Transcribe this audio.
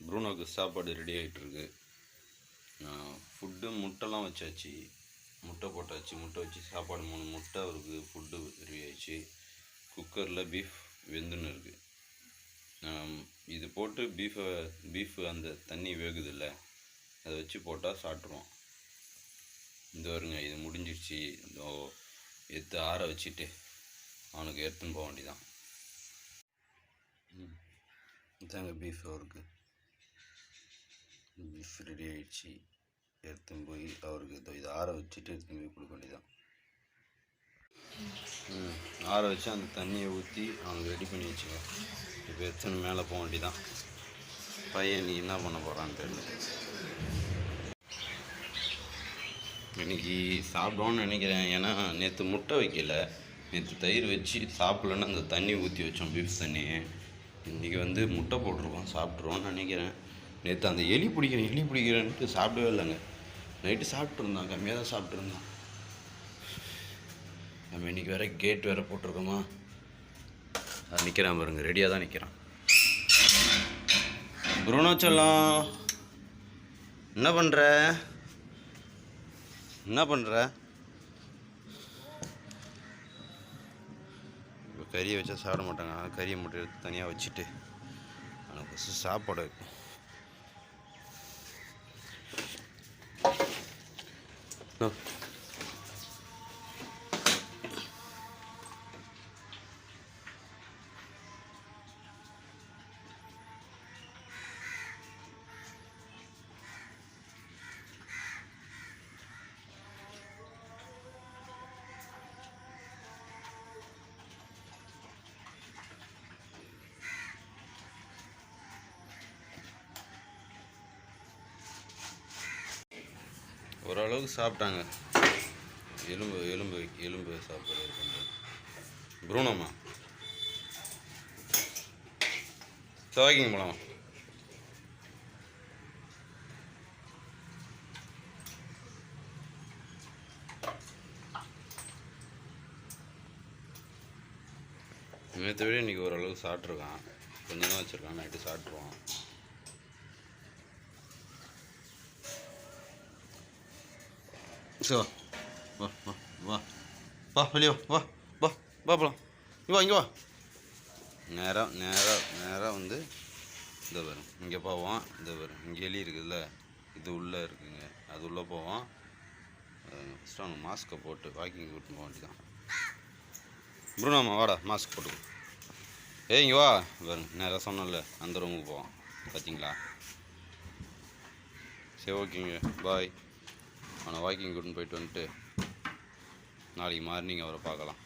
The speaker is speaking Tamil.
ப்ரூனோக்கு சாப்பாடு ரெடி ஆகிட்டுருக்கு. ஃபுட்டு முட்டைலாம் வச்சாச்சு, முட்டை போட்டாச்சு, முட்டை வச்சு சாப்பாடு 3 முட்டை அவருக்கு ஃபுட்டு ரெடி ஆகிடுச்சு. குக்கரில் பீஃப் வெந்துன்னு இருக்குது. இது போட்டு பீஃப் அந்த தண்ணி வேகுதில்ல, அதை வச்சு போட்டால் சாப்பிட்ருவோம். இந்த வருங்க இது முடிஞ்சிடுச்சு. எடுத்து ஆற வச்சுட்டு அவனுக்கு எடுத்துன்னு போக வேண்டியதான். இதாங்க பீஃப் அவருக்கு. பீஃப் ரெடி ஆகிடுச்சு. எடுத்துன்னு போய் அவருக்கு இதை ஆற வச்சுட்டு எடுத்துன்னு போய் கொடுக்க வேண்டியதான். ஆற வச்சு அந்த தண்ணியை ஊற்றி அவனுக்கு ரெடி பண்ணி வச்சுக்கலாம். இப்போ எடுத்துன்னு மேலே போக வேண்டியதான். பையன் நீ என்ன பண்ண போகிறான்னு தெரியல. இன்றைக்கி சாப்பிடுவோன்னு நினைக்கிறேன். ஏன்னா நேற்று முட்டை வைக்கல, நேற்று தயிர் வச்சு சாப்பிட்லன்னு அந்த தண்ணி ஊற்றி வச்சோம், பீஃப் தண்ணி. இன்றைக்கி வந்து முட்டை போட்டிருக்கோம், சாப்பிட்ருவோன்னு நினைக்கிறேன். நேற்று அந்த எலி பிடிக்கிறேன்ட்டு சாப்பிடவே இல்லைங்க. நைட்டு சாப்பிட்ருந்தான், கம்மியாக தான் சாப்பிட்ருந்தான். நம்ம இன்றைக்கி வேறு கேட் வேறு போட்டிருக்கோமா, அது நிற்கிறான் பாருங்க, ரெடியாக தான் நிற்கிறான். ப்ரூனோ செல்லம், என்ன பண்ணுற? இப்போ கறியை வச்சா சாப்பிட மாட்டாங்க. அதனால் கறியை மட்டும் எடுத்து தனியாக வச்சுட்டு ஆனால் ஃபஸ்ட்டு சாப்பாடு இருக்கும். ஓரளவுக்கு சாப்பிட்டாங்க. எலும்பு சாப்பாடு பண்ணுறது. ப்ரூனோம்மா வாக்கிங் போகலாமா? நேற்று விட இன்றைக்கி ஓரளவுக்கு சாப்பிட்ருக்கான். கொஞ்சம் தான் வச்சுருக்கான், நைட்டு சாப்பிட்ருவான். சரி வா வா வா வா வெளியே வா வா வா போகலாம். இங்கே வா நேராக வந்து இந்த வரும், இங்கே போவோம். இந்த வரும், இங்கே எலி இருக்குதுல்ல, இது உள்ளே இருக்குங்க, அது உள்ளே போவோம். ஃபஸ்ட்டு அவங்க மாஸ்க்கை போட்டு வாக்கிங் கூட்டின்னு போக வேண்டியதான். ப்ரூனோம்மா வாடா, மாஸ்க் போட்டு. இங்கே வா பாருங்க, நேராக சொன்னல அந்த ரூமுக்கு போவோம். பார்த்தீங்களா? சரி ஓகேங்க, பாய். அவனை வாக்கிங் கூட்டின்னு போயிட்டு வந்துட்டு நாளைக்கு மார்னிங் அவரை பார்க்கலாம்.